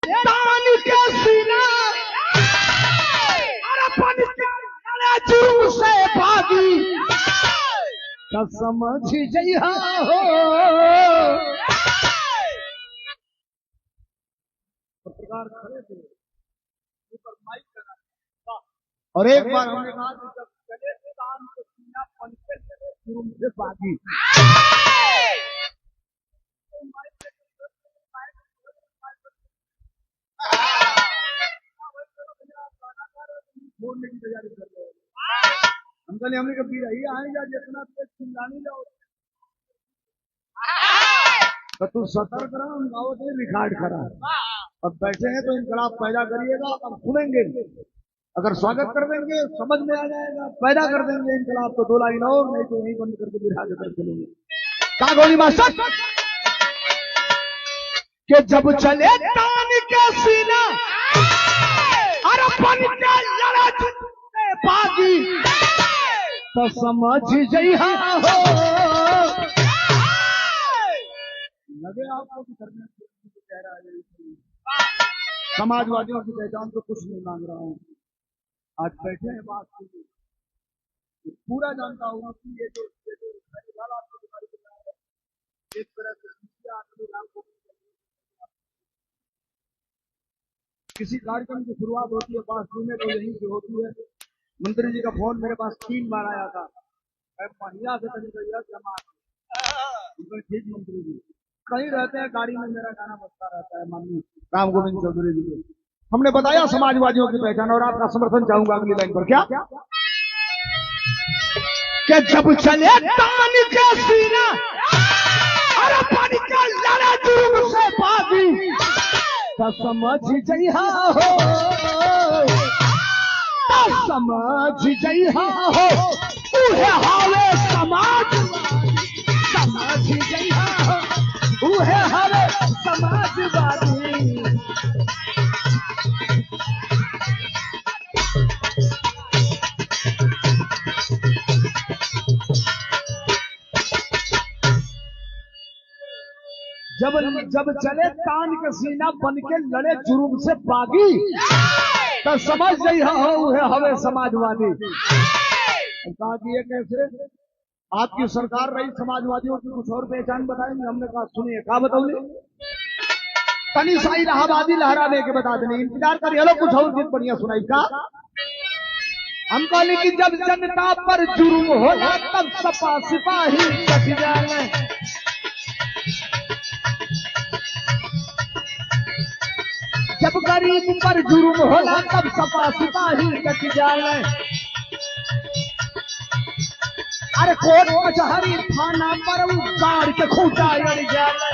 तान के सीना अरे बन के जुर्म से भागी तो समझ जइहा हो। पत्रकार खड़े थे ऊपर माइक लगा और एक बार हमने कहा कि जब चले तान के सीना बन के चले जुर्म से भागी छोड़ने की तैयारी कर रहे हैं। अंकल हमने कभी रही आए जा जितना तेज चिल्लानी जाओ तो तू सतर्क रहा। हम गाँव से रिकॉर्ड करा अब बैठे हैं तो इनकलाब पैदा करिएगा और सुनेंगे। अगर स्वागत कर देंगे समझ में आ जाएगा, पैदा कर देंगे इनकलाब तो 2 लाइन और, नहीं तो यही बंद करके बिठा देकर चलेंगे। कहा गोली मास्टर कि जब चले तान के सीना अरे बन के लड़ा जुर्म भागी तो समझ जइहा हो। लगे आपको कि करने कह रहा है समाजवादियों की पहचान तो कुछ नहीं मांग रहा हूं। आज बैठे हैं बात पूरा जानता हूं कि ये जो आपको दिखाई दे रहा है एक तरह से किसी कार्यक्रम की शुरुआत होती है बात सुनने तो यहीं से होती है। मंत्री जी का फोन मेरे पास 3 बार आया था। मैं महिला से ठीक मंत्री जी कहीं रहते हैं गाड़ी में मेरा गाना बजता रहता है माननीय राम गोविंद चौधरी जी को। हमने बताया समाजवादियों की पहचान और आपका समर्थन चाहूंगा अगली लाइन पर। क्या कि जब चले तान के सीना अरे बन के लड़ा जुर्म से भागी तो समझ जइहा हो। समझ जइहा हो उहे हावे समाज समझ जइहा हो उहे हावे समाजवादी। जब चले तान के सीना बन के लड़े जुर्म से भागी तो समझ जइहा हो उहे हवे समाजवादी। कहा कि ये कैसे आपकी सरकार रही समाजवादियों की कुछ और पहचान बताएंगे। हमने कहा सुनिए कहा बताऊंगे तनी सा इलाहाबादी लहराने के बता देने इंतजार करिए। लो कुछ और गीत बढ़िया सुनाई का हम कहले कि जब जनता पर जुर्म होला तब सपा सिपाही कट जाए। जब गरीब पर जुर्म होला तब सपा सिपाही कट जाए। अरे कोर्ट कचहरी थाना पर गाड़ के खूंटा अड़ जाए।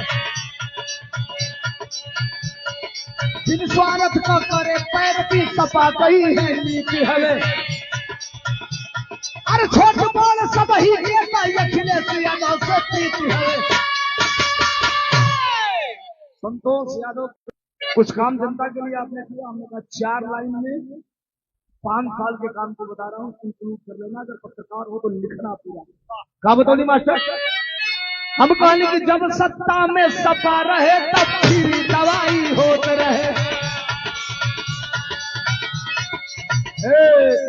बिन स्वार्थ का करे पैर की सपा कही है नीति हवे। अरे छोट बड़ सब ही नेता अखिलेश यादव से प्रीति हवे। संतोष यादव कुछ काम जनता के लिए आपने किया। हमने कहा 4 लाइन में 5 साल के काम को बता रहा हूँ इंक्लूड कर लेना। अगर पत्रकार हो तो लिखना पूरा। कहा बताओ मास्टर हम कहने की जब सत्ता में सपा रहे तब फिर दवाई होते रहे।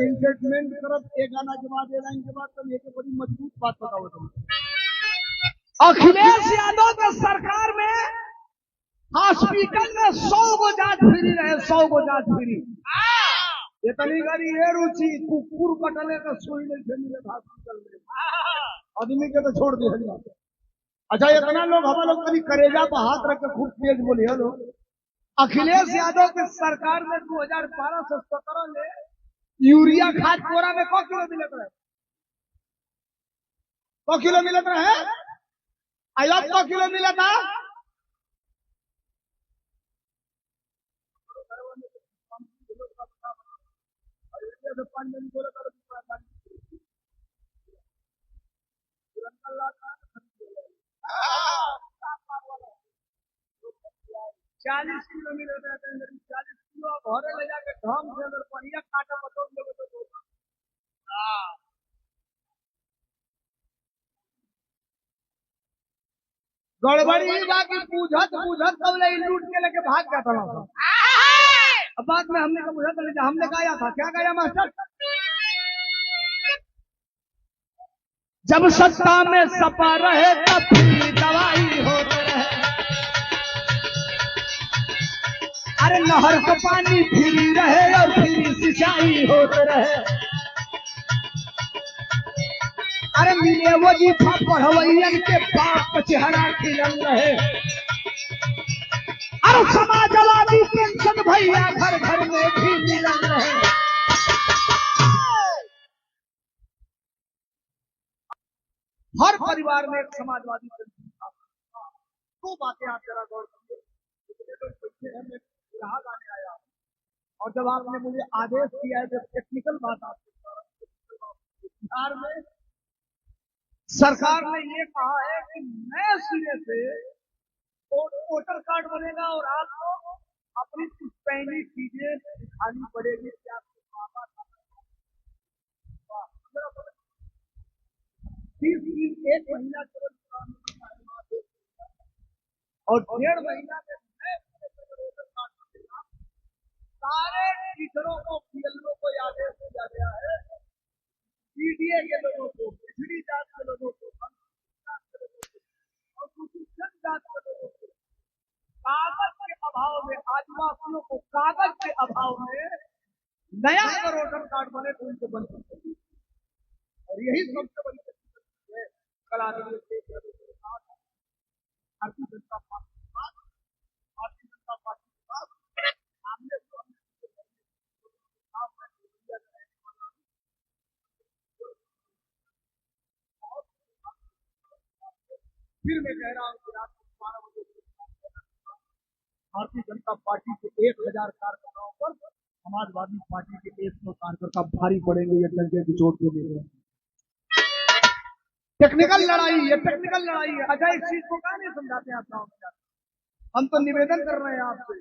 इंटरटेनमेंट तरफ एक गाना के बाद एक लाइन के बाद तो एक बड़ी मजबूत बात बताओ तुम। अखिलेश यादव के सरकार में हॉस्पिटल में 100 गो जांच फ्री रहे। 100 गो जांच फ्री। इतनी गाड़ी ये रुचि कुकुर कटने का सुई नहीं थे मिले हॉस्पिटल में आदमी के तो छोड़ दिया। अच्छा इतना लोग हम लोग कभी करेजा पर हाथ रख के खूब तेज बोली है लोग। अखिलेश यादव की सरकार में 2012 से 17 में यूरिया खाद बोरा में क किलो मिलत रहे। 100 किलो मिलत रहे। अब 100 किलो मिला था। चालीस किलो मिल रहा है 40 किलो घरे ले जाके ढंग से अगर बढ़िया काटा बतो तो गड़बड़ी बाकी पूछत पूछत तब ले लूट के लेके भाग जाता था। अब बाद में हमने कहा मुझे तो नहीं, हमने गाया था, क्या गाया मास्टर? जब सत्ता में सपा रहे तब फ्री दवाई होते रहे, अरे नहर का पानी फ्री रहे और फ्री सिंचाई होते रहे, अरे मिले वजीफा पढ़वैयन के बाप का चेहरा खिलल रहे, अरे समाजवादी पेंशन भैया घर घर में भी मिलल रहे। हर परिवार में एक समाजवादी पेंशन था। दो बातें आप जरा गौर कीजिए। यहाँ गाने आया और जब आपने मुझे आदेश दिया है, जब टेक्निकल बात आपसे, बिहार में सरकार ने ये कहा है कि नए सिरे से वोटर कार्ड बनेगा और आपको अपनी पुश्तैनी चीजें दिखानी पड़ेगी कि आपको 30 दिन 1 महीना और 1.5 महीना में वोटर कार्ड बनेगा। सारे टीचरों को, पीएलओ को आदेश दिया गया है, पीडीए के लोगों को, पिछड़ी जात के लोगों को और अनुसूचित जात के लोगों को कागज के अभाव में, आदिवासियों को कागज के अभाव में नया अगर वोटर कार्ड बने तो उनको बन सकते। और यही सबसे बड़ी है। कल आदरणीय भारतीय जनता पार्टी के पास सामने फिर मैं कह रहा हूँ कि रात को 12 बजे भारतीय जनता पार्टी के 1000 कार्यकर्ताओं पर समाजवादी पार्टी के 100 कार्यकर्ता भारी पड़ेंगे। ये डंके की चोट के लिए टेक्निकल लड़ाई है, टेक्निकल लड़ाई है। अच्छा, इस चीज को क्या नहीं समझाते आप गाँव में? हम तो निवेदन कर रहे हैं आपसे,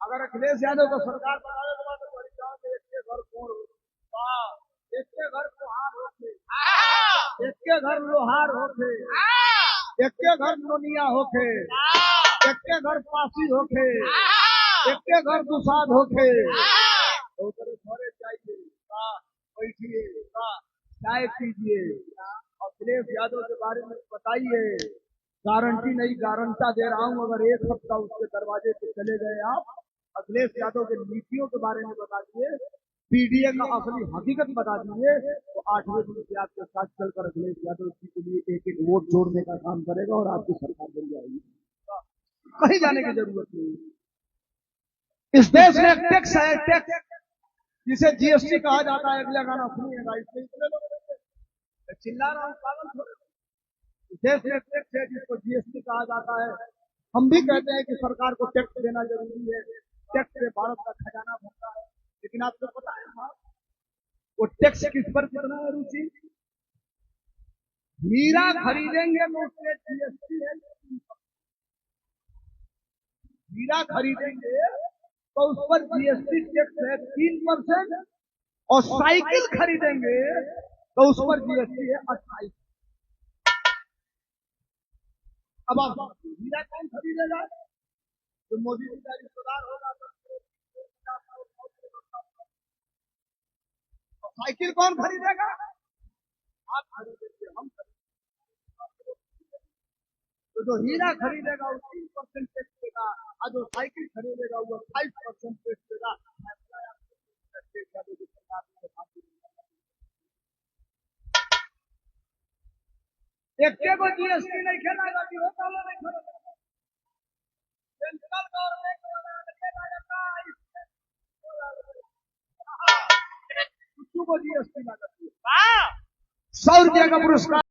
अगर अखिलेश यादव का सरकार बनाए तो बड़ी गाँव में एक घर कौन हो, एक के घर कुहार होते, एक के घर लोहार होते, एक के घर नोनिया होके, एक के घर पासी होके, एक के घर दुसाद होके, तो घरे जाइए, बैठिए, चाय पीजिए, अखिलेश यादव के बारे में बताइए। गारंटी नहीं, गारंटा दे रहा हूं, अगर 1 हफ्ता उसके दरवाजे पे चले गए आप, अखिलेश यादव के नीतियों के बारे में बता दिए, पीडीए का असली हकीकत बता दीजिए, तो 8वें दिन से आपके साथ चलकर अखिलेश यादव जी के लिए एक एक वोट जोड़ने का काम करेगा और आपकी सरकार बन जाएगी। कहीं जाने की जरूरत नहीं। इस देश में टैक्स है, टैक्स जिसे जीएसटी कहा जाता है। अगला गाना सुनिएगा, इसमें इतने लोग चिल्ला रहा हूं, पागल हो रहे। इस देश में टैक्स है जिसको जीएसटी कहा जाता है। हम भी कहते हैं कि सरकार को टैक्स देना जरूरी है, टैक्स से भारत का खजाना भरता है, लेकिन आपको पता है साहब वो टैक्स किस पर कितना है रुचि? हीरा खरीदेंगे तो उसके जीएसटी है, हीरा खरीदेंगे तो उस पर जीएसटी टैक्स है 3%, और साइकिल खरीदेंगे तो उस पर जीएसटी है 28%। अब आप हीरा कौन खरीदेगा? तो मोदी जी का रिश्तेदार होगा। तो साइकिल कौन खरीदेगा? आप खरीदेंगे, हम खरीदेंगे। तो जो हीरा खरीदेगा वो 3% टैक्स देगा, और जो साइकिल खरीदेगा वो 28% टैक्स देगा। एक को जीएसटी नहीं खेलागा कि होता नहीं खेलेगा। सेंट्रल गवर्नमेंट को जीएसटी लगा 100 रुपया का पुरस्कार